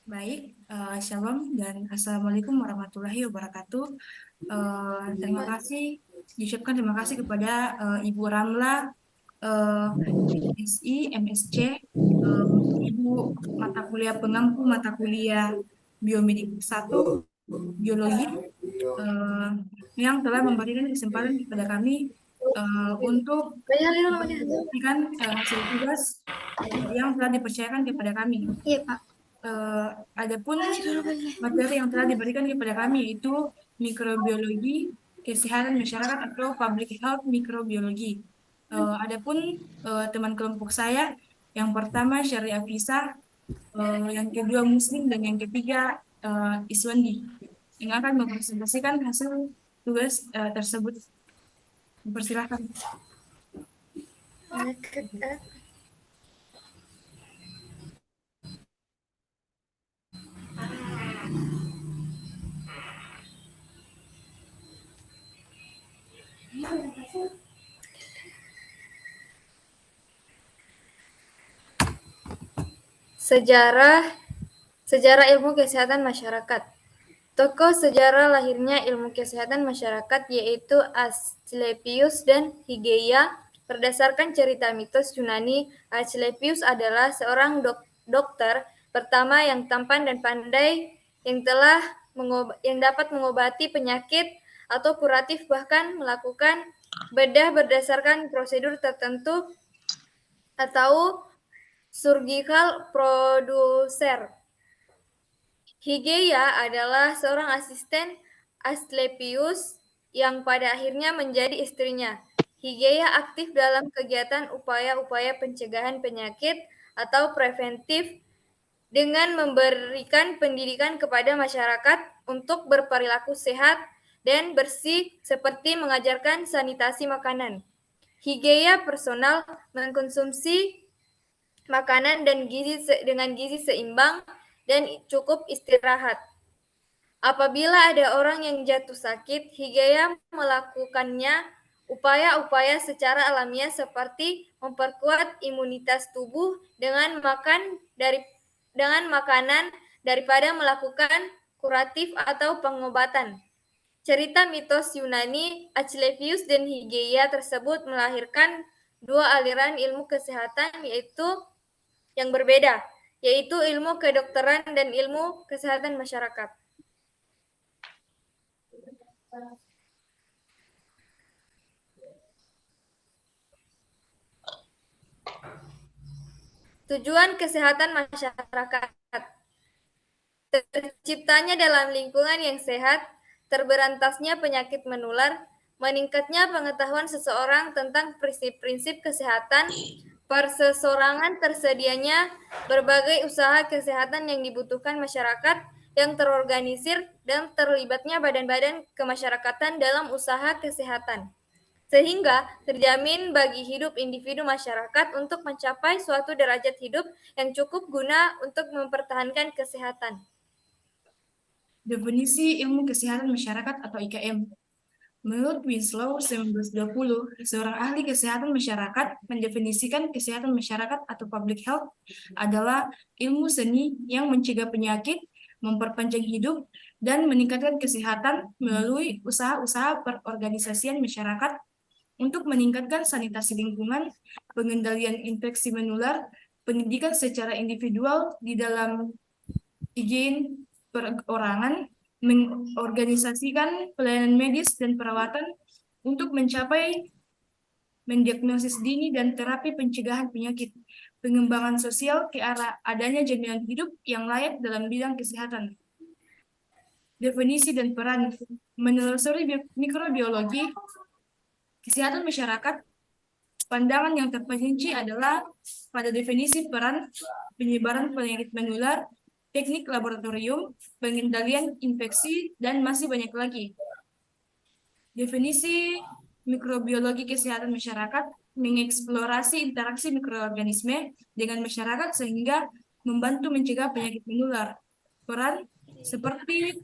Baik, Shalom dan Assalamualaikum warahmatullahi wabarakatuh. Terima kasih, diucapkan terima kasih kepada Ibu Ramla, eh, SI, MSC, eh, Ibu mata kuliah pengampu mata kuliah Biomedik 1, Biologi, eh, yang telah memberikan kesempatan kepada kami untuk memberikan hasil tugas yang telah dipercayakan kepada kami. Iya, Pak. Adapun materi yang telah diberikan kepada kami yaitu mikrobiologi kesehatan masyarakat atau public health mikrobiologi. Adapun teman kelompok saya yang pertama Syariah Visa, yang kedua Muslim dan yang ketiga Iswandi yang akan mempresentasikan hasil tugas tersebut. Persilahkan. Sejarah ilmu kesehatan masyarakat. Tokoh sejarah lahirnya ilmu kesehatan masyarakat yaitu Asclepius dan Hygieia. Berdasarkan cerita mitos Yunani, Asclepius adalah seorang dokter pertama yang tampan dan pandai yang dapat mengobati penyakit atau kuratif, bahkan melakukan bedah berdasarkan prosedur tertentu atau surgical producer. Hygieia adalah seorang asisten Asclepius yang pada akhirnya menjadi istrinya. Hygieia aktif dalam kegiatan upaya-upaya pencegahan penyakit atau preventif dengan memberikan pendidikan kepada masyarakat untuk berperilaku sehat dan bersih seperti mengajarkan sanitasi makanan. Hygieia personal mengkonsumsi makanan dengan gizi seimbang dan cukup istirahat. Apabila ada orang yang jatuh sakit, Hygieia melakukannya upaya-upaya secara alamiah seperti memperkuat imunitas tubuh dengan makanan daripada melakukan kuratif atau pengobatan. Cerita mitos Yunani, Asclepius dan Hygieia tersebut melahirkan dua aliran ilmu kesehatan yang berbeda, yaitu ilmu kedokteran dan ilmu kesehatan masyarakat. Tujuan kesehatan masyarakat. Terciptanya dalam lingkungan yang sehat, terberantasnya penyakit menular, meningkatnya pengetahuan seseorang tentang prinsip-prinsip kesehatan, perseorangan, tersedianya berbagai usaha kesehatan yang dibutuhkan masyarakat yang terorganisir dan terlibatnya badan-badan kemasyarakatan dalam usaha kesehatan. Sehingga terjamin bagi hidup individu masyarakat untuk mencapai suatu derajat hidup yang cukup guna untuk mempertahankan kesehatan. Definisi ilmu kesehatan masyarakat atau IKM. Menurut Winslow 1920, seorang ahli kesehatan masyarakat mendefinisikan kesehatan masyarakat atau public health adalah ilmu seni yang mencegah penyakit, memperpanjang hidup, dan meningkatkan kesehatan melalui usaha-usaha perorganisasian masyarakat untuk meningkatkan sanitasi lingkungan, pengendalian infeksi menular, pendidikan secara individual di dalam izin perorangan, mengorganisasikan pelayanan medis dan perawatan untuk mencapai mendiagnosis dini dan terapi pencegahan penyakit, pengembangan sosial ke arah adanya jaminan hidup yang layak dalam bidang kesehatan. Definisi dan peran menelusuri mikrobiologi kesehatan masyarakat, pandangan yang terperinci adalah pada definisi peran penyebaran penyakit menular, teknik laboratorium, pengendalian infeksi, dan masih banyak lagi. Definisi mikrobiologi kesehatan masyarakat mengeksplorasi interaksi mikroorganisme dengan masyarakat sehingga membantu mencegah penyakit menular. Peran seperti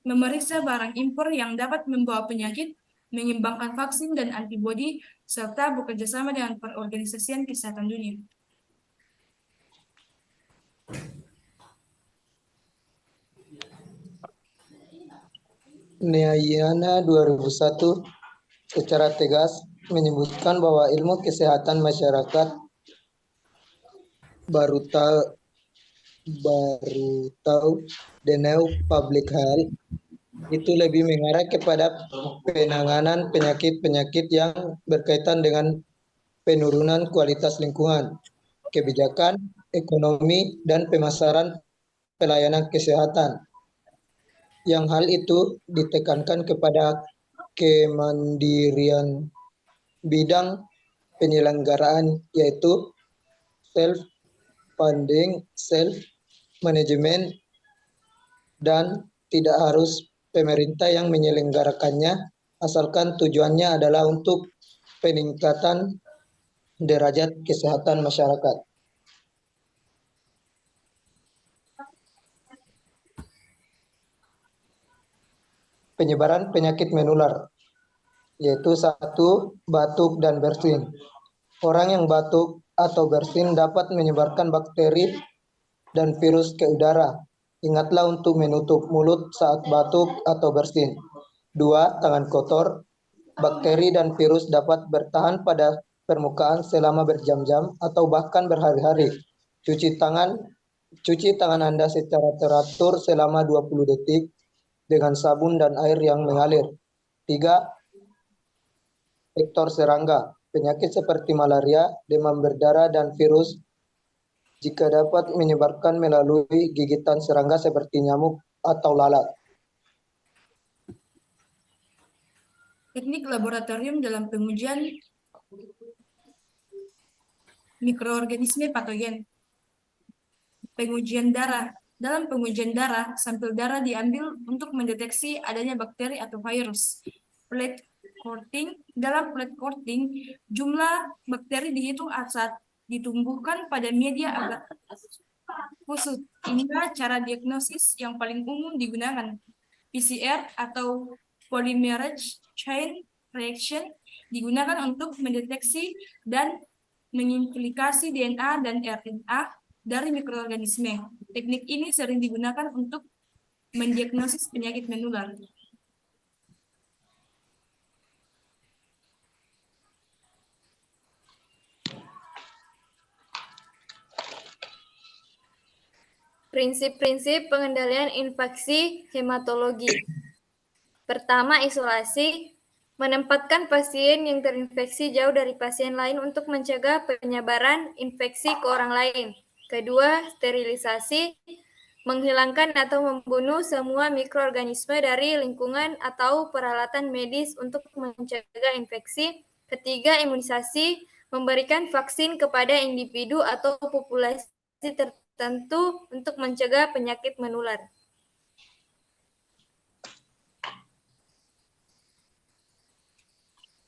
memeriksa barang impor yang dapat membawa penyakit, mengembangkan vaksin dan antibodi, serta bekerjasama dengan perorganisasian kesehatan dunia. Neayana 2001 secara tegas menyebutkan bahwa ilmu kesehatan masyarakat baru tahu Denau Public Health itu lebih mengarah kepada penanganan penyakit-penyakit yang berkaitan dengan penurunan kualitas lingkungan, kebijakan, ekonomi, dan pemasaran pelayanan kesehatan. Yang hal itu ditekankan kepada kemandirian bidang penyelenggaraan, yaitu self-funding, self-management, dan tidak harus pemerintah yang menyelenggarakannya, asalkan tujuannya adalah untuk peningkatan derajat kesehatan masyarakat. Penyebaran penyakit menular, yaitu 1. Batuk dan bersin. Orang yang batuk atau bersin dapat menyebarkan bakteri dan virus ke udara. Ingatlah untuk menutup mulut saat batuk atau bersin. 2. Tangan kotor. Bakteri dan virus dapat bertahan pada permukaan selama berjam-jam atau bahkan berhari-hari. Cuci tangan Anda secara teratur selama 20 detik dengan sabun dan air yang mengalir. 3. Vektor serangga. Penyakit seperti malaria, demam berdarah, dan virus jika dapat menyebarkan melalui gigitan serangga seperti nyamuk atau lalat. Teknik laboratorium dalam pengujian mikroorganisme patogen. Pengujian darah. Dalam pengujian darah, sampel darah diambil untuk mendeteksi adanya bakteri atau virus. Plate counting. Dalam plate counting, jumlah bakteri dihitung saat ditumbuhkan pada media agak khusus. Inilah cara diagnosis yang paling umum digunakan. PCR atau polymerase chain reaction digunakan untuk mendeteksi dan mengimplikasi DNA dan RNA dari mikroorganisme. Teknik ini sering digunakan untuk mendiagnosis penyakit menular. Prinsip-prinsip pengendalian infeksi hematologi. Pertama, isolasi. Menempatkan pasien yang terinfeksi jauh dari pasien lain untuk mencegah penyebaran infeksi ke orang lain. Kedua, sterilisasi. Menghilangkan atau membunuh semua mikroorganisme dari lingkungan atau peralatan medis untuk mencegah infeksi. Ketiga, imunisasi. Memberikan vaksin kepada individu atau populasi tertentu untuk mencegah penyakit menular.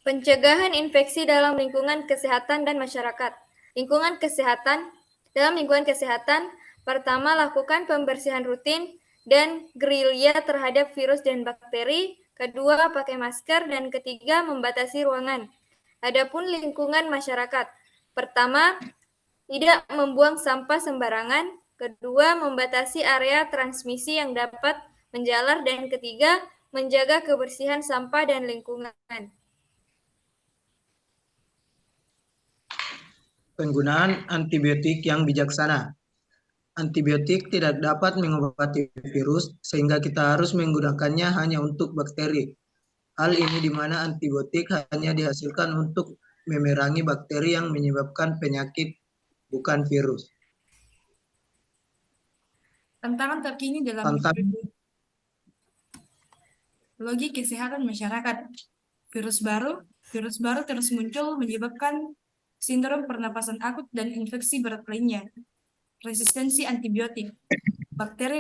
Pencegahan infeksi dalam lingkungan kesehatan dan masyarakat. Dalam lingkungan kesehatan, pertama, lakukan pembersihan rutin dan gerilya terhadap virus dan bakteri. Kedua, pakai masker. Dan ketiga, membatasi ruangan. Adapun lingkungan masyarakat. Pertama, tidak membuang sampah sembarangan. Kedua, membatasi area transmisi yang dapat menjalar. Dan ketiga, menjaga kebersihan sampah dan lingkungan. Penggunaan antibiotik yang bijaksana. Antibiotik tidak dapat mengobati virus, sehingga kita harus menggunakannya hanya untuk bakteri. Hal ini di mana antibiotik hanya dihasilkan untuk memerangi bakteri yang menyebabkan penyakit, bukan virus. Tantangan terkini dalam teknologi kesehatan masyarakat. Virus baru terus muncul menyebabkan sindrom pernapasan akut dan infeksi berat lainnya. Resistensi antibiotik. Bakteri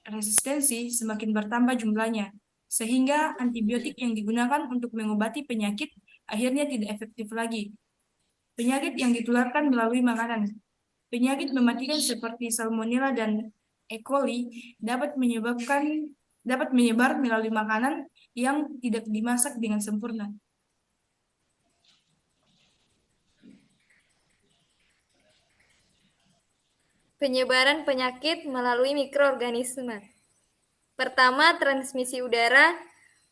resistensi semakin bertambah jumlahnya, sehingga antibiotik yang digunakan untuk mengobati penyakit akhirnya tidak efektif lagi. Penyakit yang ditularkan melalui makanan. Penyakit mematikan seperti Salmonella dan E. coli dapat menyebar melalui makanan yang tidak dimasak dengan sempurna. Penyebaran penyakit melalui mikroorganisme. Pertama, transmisi udara.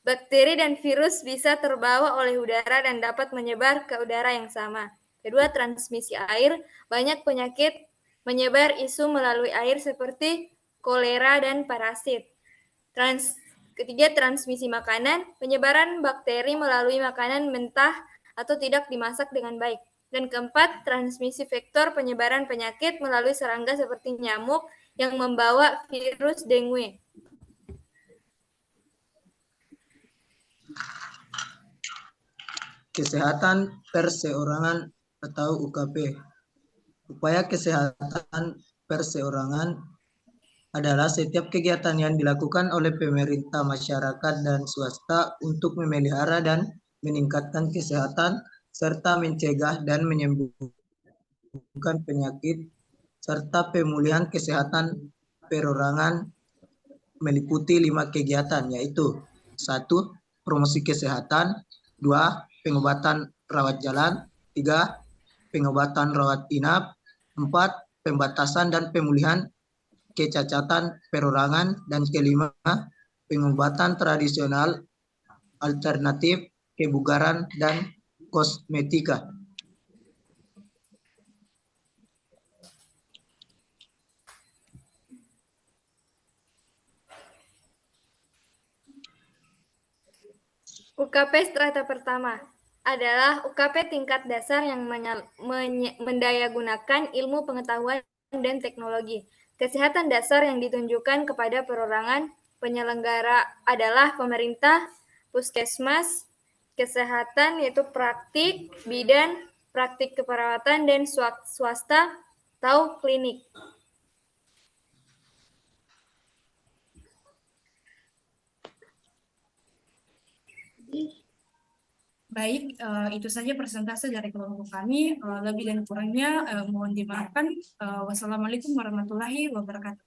Bakteri dan virus bisa terbawa oleh udara dan dapat menyebar ke udara yang sama. Kedua, transmisi air. Banyak penyakit menyebar isu melalui air seperti kolera dan parasit. Ketiga, transmisi makanan. Penyebaran bakteri melalui makanan mentah atau tidak dimasak dengan baik. Dan keempat, transmisi vektor penyebaran penyakit melalui serangga seperti nyamuk yang membawa virus dengue. Kesehatan perseorangan atau UKP. Upaya kesehatan perseorangan adalah setiap kegiatan yang dilakukan oleh pemerintah, masyarakat, dan swasta untuk memelihara dan meningkatkan kesehatan serta mencegah dan menyembuhkan penyakit serta pemulihan kesehatan perorangan meliputi 5 kegiatan, yaitu 1. Promosi kesehatan, 2. Pengobatan rawat jalan, 3. Pengobatan rawat inap, 4. Pembatasan dan pemulihan kecacatan perorangan, dan kelima, pengobatan tradisional, alternatif, kebugaran, dan kosmetika. UKP strata pertama adalah UKP tingkat dasar yang mendayagunakan ilmu pengetahuan dan teknologi. Kesehatan dasar yang ditunjukkan kepada perorangan penyelenggara adalah pemerintah, puskesmas, kesehatan yaitu praktik, bidan, praktik keperawatan, dan swasta atau klinik. Baik, itu saja persentase dari kelompok kami. Lebih dan kurangnya mohon dimaafkan. Wassalamualaikum warahmatullahi wabarakatuh.